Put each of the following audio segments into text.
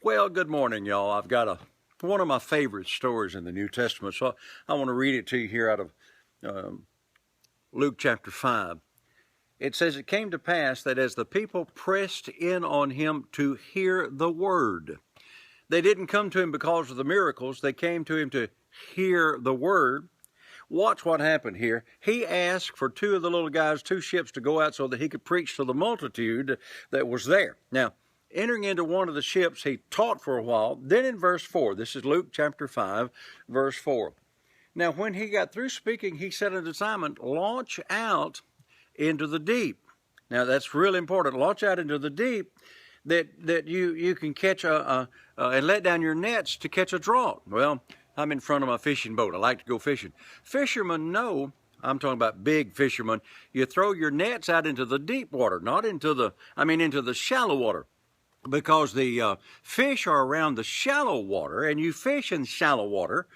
Well, good morning, y'all. I've got one of my favorite stories in the New Testament, so I want to read it to you here out of Luke chapter 5. It says, "It came to pass that as the people pressed in on him to hear the word," they didn't come to him because of the miracles, they came to him to hear the word. Watch what happened here. He asked for two of the little guys, two ships, to go out so that he could preach to the multitude that was there. Now, entering into one of the ships, he taught for a while. Then in verse 4, this is Luke chapter 5, verse 4. "Now when he got through speaking, he said unto Simon, Launch out into the deep." Now that's really important. Launch out into the deep, that you can catch and let down your nets to catch a draught. Well, I'm in front of my fishing boat. I like to go fishing. Fishermen know, I'm talking about big fishermen, you throw your nets out into the deep water, not into the shallow water, because the fish are around the shallow water, and you fish in shallow water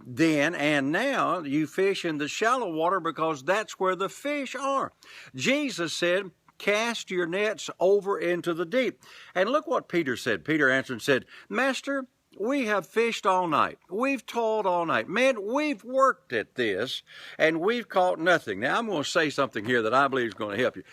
then and now. You fish in the shallow water because that's where the fish are. Jesus said, "Cast your nets over into the deep." And look what Peter said. Peter answered and said, "Master, we have fished all night. We've toiled all night. Man, we've worked at this, and we've caught nothing." Now, I'm going to say something here that I believe is going to help you.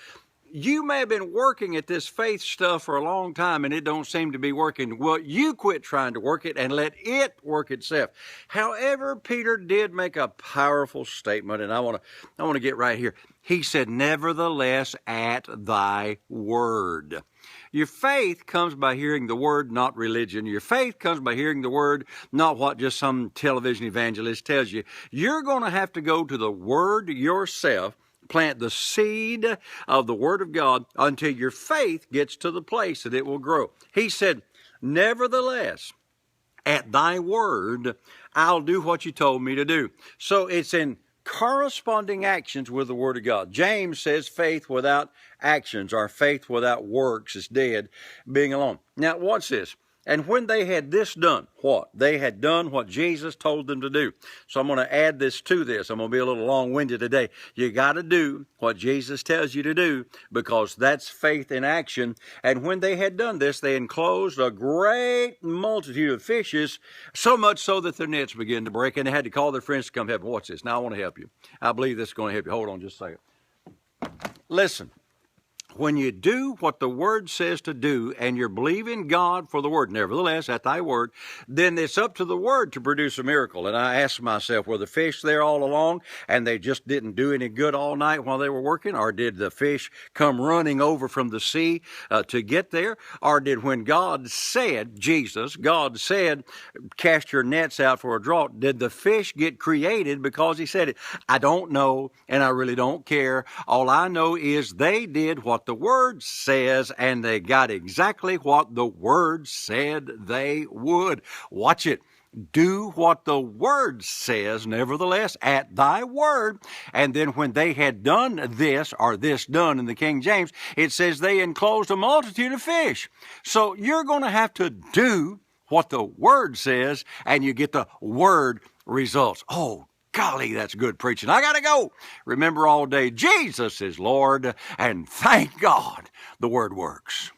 You may have been working at this faith stuff for a long time and it don't seem to be working. Well, you quit trying to work it and let it work itself. However, Peter did make a powerful statement, and I want to get right here. He said, "Nevertheless, at thy word." Your faith comes by hearing the word, not religion. Your faith comes by hearing the word, not what just some television evangelist tells you. You're going to have to go to the word yourself, plant the seed of the word of God until your faith gets to the place that it will grow. He said, "Nevertheless, at thy word, I'll do what you told me to do." So it's in corresponding actions with the word of God. James says faith without actions, or faith without works, is dead, being alone. Now, watch this. "And when they had this done," what? They had done what Jesus told them to do. So I'm going to add this to this. I'm going to be a little long-winded today. You got to do what Jesus tells you to do, because that's faith in action. "And when they had done this, they enclosed a great multitude of fishes, so much so that their nets began to break, and they had to call their friends to come help them." Watch this. Now I want to help you. I believe this is going to help you. Hold on just a second. Listen. When you do what the word says to do, and you're believing God for the word, "Nevertheless, at thy word," then it's up to the word to produce a miracle. And I asked myself, were the fish there all along and they just didn't do any good all night while they were working? Or did the fish come running over from the sea to get there? Or did, when God said, God said, "Cast your nets out for a draught," did the fish get created because he said it? I don't know, and I really don't care. All I know is they did what the word says, and they got exactly what the word said they would. Watch it. Do what the word says, "Nevertheless, at thy word." And then when they had done this, or this done in the King James, it says they enclosed a multitude of fish. So you're going to have to do what the word says, and you get the word results. Oh, golly, that's good preaching. I got to go. Remember all day, Jesus is Lord, and thank God the word works.